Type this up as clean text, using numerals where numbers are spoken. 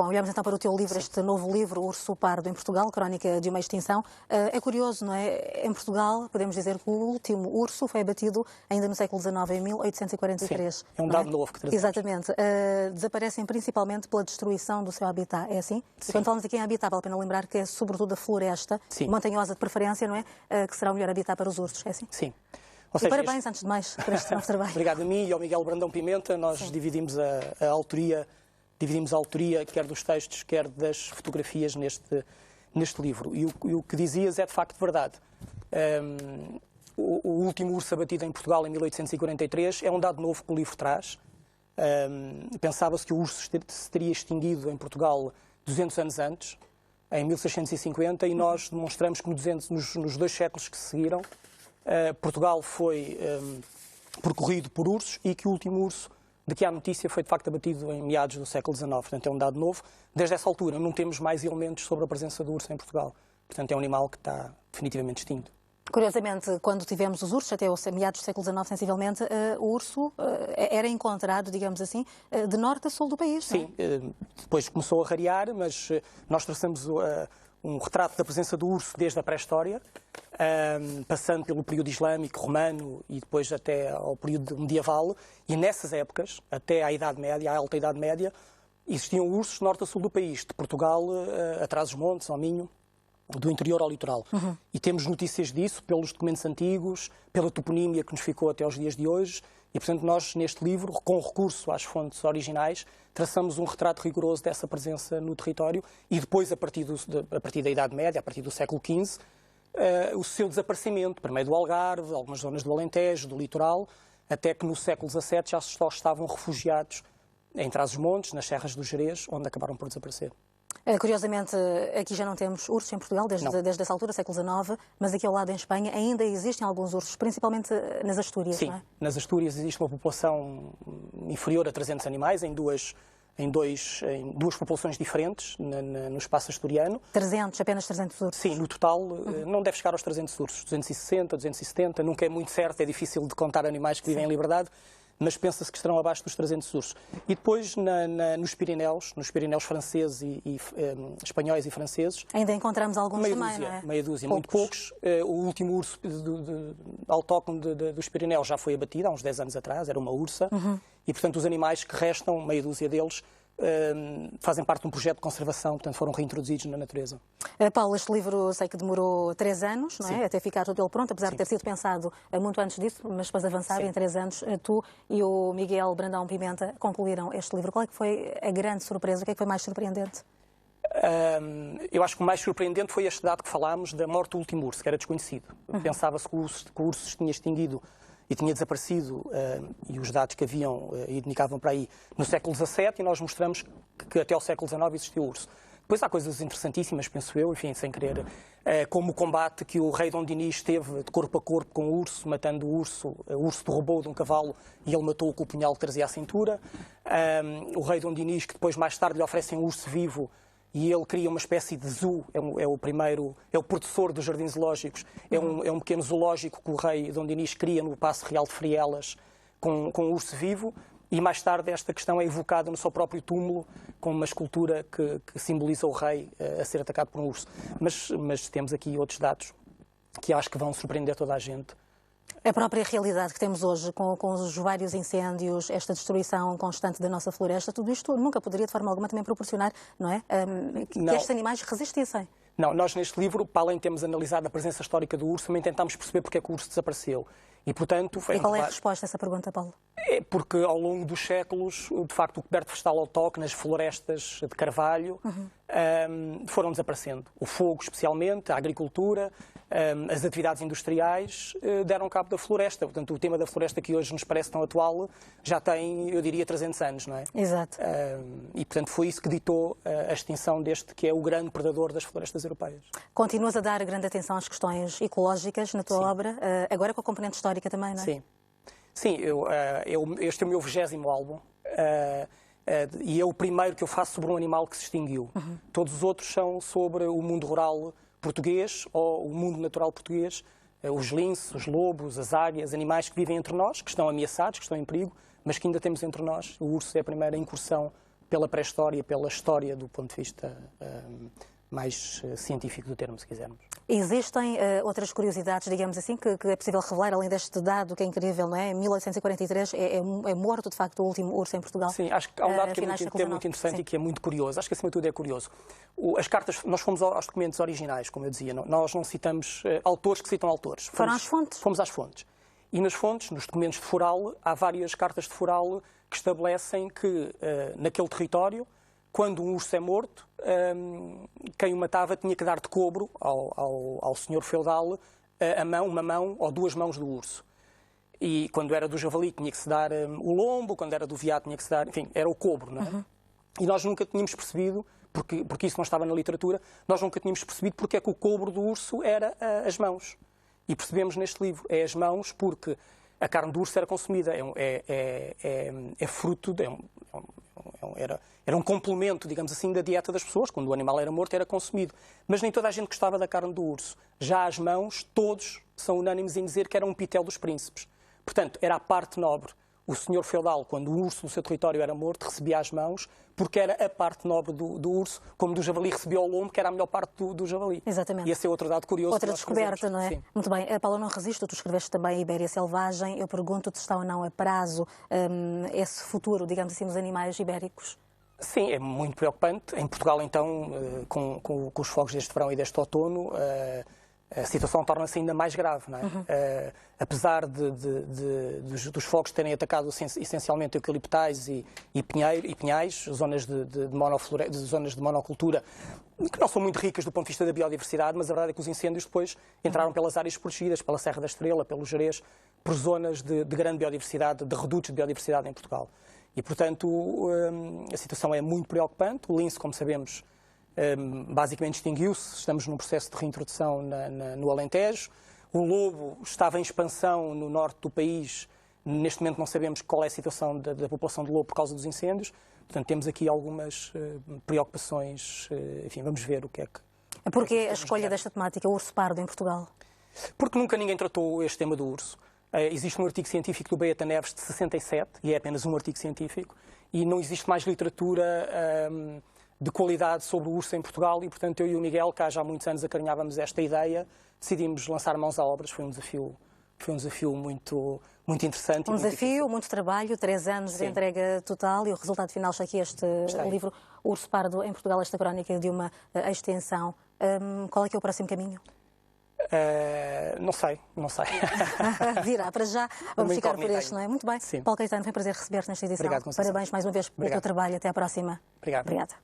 Bom, olhamos então para o teu livro, este novo livro, Urso Pardo em Portugal, Crónica de uma Extinção. É curioso, não é? Em Portugal, podemos dizer que o último urso foi abatido ainda no século XIX, em 1843. Sim, é um dado novo que trazemos. Exatamente. Desaparecem principalmente pela destruição do seu habitat, é assim? Sim. E quando falamos aqui em habitat, vale a pena lembrar que é sobretudo a floresta, montanhosa de preferência, não é? Que será o melhor habitat para os ursos, é assim? Sim. Ou seja, parabéns, antes de mais, por este novo trabalho. Obrigado a mim e ao Miguel Brandão Pimenta. Nós dividimos a autoria. Dividimos a autoria, quer dos textos, quer das fotografias neste livro. E o que dizias é de facto verdade. O último urso abatido em Portugal em 1843 é um dado novo que o livro traz. Pensava-se que o urso se teria extinguido em Portugal 200 anos antes, em 1650, e nós demonstramos que nos 2 séculos que se seguiram, Portugal foi percorrido por ursos e que o último urso de que há notícia foi de facto abatido em meados do século XIX. Portanto, é um dado novo. Desde essa altura não temos mais elementos sobre a presença do urso em Portugal. Portanto, é um animal que está definitivamente extinto. Curiosamente, quando tivemos os ursos, até meados do século XIX, sensivelmente, o urso era encontrado, digamos assim, de norte a sul do país. Sim, depois começou a rarear, mas nós traçamos um retrato da presença do urso desde a pré-história, passando pelo período islâmico, romano e depois até ao período medieval, e nessas épocas, até à Idade Média, à Alta Idade Média, existiam ursos norte a sul do país, de Portugal a Trás-os-Montes, ao Minho, do interior ao litoral. E temos notícias disso pelos documentos antigos, pela toponímia que nos ficou até aos dias de hoje, e portanto nós neste livro, com recurso às fontes originais, traçamos um retrato rigoroso dessa presença no território e depois, a partir da Idade Média, a partir do século XV, o seu desaparecimento, por meio do Algarve, algumas zonas do Alentejo, do litoral, até que no século XVII já só estavam refugiados em Trás-os-Montes, nas serras do Gerês, onde acabaram por desaparecer. Curiosamente, aqui já não temos ursos em Portugal, desde essa altura, século XIX, mas aqui ao lado em Espanha ainda existem alguns ursos, principalmente nas Astúrias, Sim, não é? Nas Astúrias existe uma população inferior a 300 animais, em duas populações diferentes no espaço asturiano. Apenas 300 ursos? Sim, no total não deve chegar aos 300 ursos, 260, 270, nunca é muito certo, é difícil de contar animais que vivem em liberdade, mas pensa-se que estarão abaixo dos 300 ursos. E depois nos Pirineus franceses e espanhóis e franceses... Ainda encontramos alguns também, não é? Meia dúzia, muito poucos. O último urso autóctone dos Pirineus já foi abatido há uns 10 anos atrás, era uma ursa, e portanto os animais que restam, meia dúzia deles, fazem parte de um projeto de conservação, portanto foram reintroduzidos na natureza. Paulo, este livro sei que demorou 3 anos, não é? Até ficar todo ele pronto, apesar de ter sido pensado muito antes disso, mas depois avançado em 3 anos, tu e o Miguel Brandão Pimenta concluíram este livro. Qual é que foi a grande surpresa? O que é que foi mais surpreendente? Eu acho que o mais surpreendente foi este dado que falámos da morte do último urso, que era desconhecido. Pensava-se que o urso se tinha extinguido e tinha desaparecido, e os dados que haviam indicavam para aí no século XVII, e nós mostramos que até ao século XIX existiu o urso. Depois há coisas interessantíssimas, penso eu, enfim, sem querer, como o combate que o rei Dom Dinis teve de corpo a corpo com o urso, matando o urso derrubou de um cavalo e ele matou-o com o punhal que trazia à cintura. O rei Dom Dinis, que depois mais tarde lhe oferecem um urso vivo, e ele cria uma espécie de zoo, é o professor dos jardins zoológicos, é um pequeno zoológico que o rei Dom Dinis cria no Paço Real de Frielas com um urso vivo, e mais tarde esta questão é evocada no seu próprio túmulo com uma escultura que simboliza o rei a ser atacado por um urso. Mas temos aqui outros dados que acho que vão surpreender toda a gente. A própria realidade que temos hoje, com os vários incêndios, esta destruição constante da nossa floresta, tudo isto nunca poderia de forma alguma também proporcionar, não é? Que estes animais resistissem. Não, nós neste livro, para além de termos analisado a presença histórica do urso, também tentámos perceber porque é que o urso desapareceu. E, portanto, e qual é a resposta a essa pergunta, Paulo? É porque ao longo dos séculos, de facto, o coberto vegetal autóctone, as florestas de carvalho, foram desaparecendo. O fogo, especialmente, a agricultura, as atividades industriais deram cabo da floresta. Portanto, o tema da floresta que hoje nos parece tão atual já tem, eu diria, 300 anos, não é? Exato. E, portanto, foi isso que ditou a extinção deste, que é o grande predador das florestas europeias. Continuas a dar grande atenção às questões ecológicas na tua obra, agora com a componente histórica também, não é? Sim. Sim, este é o meu 20º álbum e é o primeiro que eu faço sobre um animal que se extinguiu. Todos os outros são sobre o mundo rural português ou o mundo natural português, os linces, os lobos, as águias, animais que vivem entre nós, que estão ameaçados, que estão em perigo, mas que ainda temos entre nós. O urso é a primeira incursão pela pré-história, pela história do ponto de vista mais científico do termo, se quisermos. Existem outras curiosidades, digamos assim, que é possível revelar, além deste dado que é incrível, não é? Em 1843 é morto, de facto, o último urso em Portugal. Sim, acho que há um dado que é muito interessante e que é muito curioso. Acho que, acima de tudo, é curioso. As cartas, nós fomos aos documentos originais, como eu dizia, nós não citamos autores que citam autores. Foram às fontes? Fomos às fontes. E nas fontes, nos documentos de foral, há várias cartas de foral que estabelecem que, naquele território, quando um urso é morto, quem o matava tinha que dar de cobro ao senhor feudal uma mão ou duas mãos do urso. E quando era do javali tinha que se dar o lombo, quando era do veado tinha que se dar... Enfim, era o cobro, não é? Uhum. E nós nunca tínhamos percebido, porque isso não estava na literatura, nós nunca tínhamos percebido porque é que o cobro do urso era as mãos. E percebemos neste livro, é as mãos porque a carne do urso era consumida, é fruto, era um complemento, digamos assim, da dieta das pessoas. Quando o animal era morto, era consumido. Mas nem toda a gente gostava da carne do urso. Já as mãos, todos são unânimes em dizer que era um pitel dos príncipes. Portanto, era a parte nobre. O senhor feudal, quando o urso no seu território era morto, recebia as mãos, porque era a parte nobre do urso, como do javali recebia o lombo, que era a melhor parte do javali. Exatamente. E esse é outro dado curioso. Outra descoberta, não é? Sim. Muito bem. Paula, não resisto, tu escreveste também a Ibéria Selvagem. Eu pergunto-te se está ou não a prazo esse futuro, digamos assim, dos animais ibéricos. Sim, é muito preocupante. Em Portugal, então, com os fogos deste verão e deste outono, a situação torna-se ainda mais grave, não é? Uhum. Apesar dos fogos terem atacado essencialmente eucaliptais e pinhais, zonas de monocultura, que não são muito ricas do ponto de vista da biodiversidade, mas a verdade é que os incêndios depois entraram pelas áreas protegidas, pela Serra da Estrela, pelo Gerês, por zonas de grande biodiversidade, de redutos de biodiversidade em Portugal. E, portanto, a situação é muito preocupante. O lince, como sabemos, basicamente extinguiu-se. Estamos num processo de reintrodução no Alentejo. O lobo estava em expansão no norte do país. Neste momento não sabemos qual é a situação da população de lobo por causa dos incêndios. Portanto, temos aqui algumas preocupações. Enfim, vamos ver o que é que... Porquê a escolha desta temática, o urso pardo em Portugal? Porque nunca ninguém tratou este tema do urso. Existe um artigo científico do Beata Neves de 67, e é apenas um artigo científico, e não existe mais literatura de qualidade sobre o urso em Portugal, e, portanto, eu e o Miguel, que há já muitos anos acarinhávamos esta ideia, decidimos lançar mãos à obras. Foi um desafio muito interessante. Um desafio, muito trabalho, 3 anos de entrega total, e o resultado final está aqui, este livro, O Urso Pardo em Portugal, esta crónica de uma extensão. Qual é que é o próximo caminho? Não sei. Virá, para já vamos ficar por este, não é? Muito bem. Sim. Paulo Caetano, foi um prazer receber-te nesta edição. Obrigado, Conceição. Parabéns mais uma vez pelo teu trabalho. Até à próxima. Obrigado. Obrigada.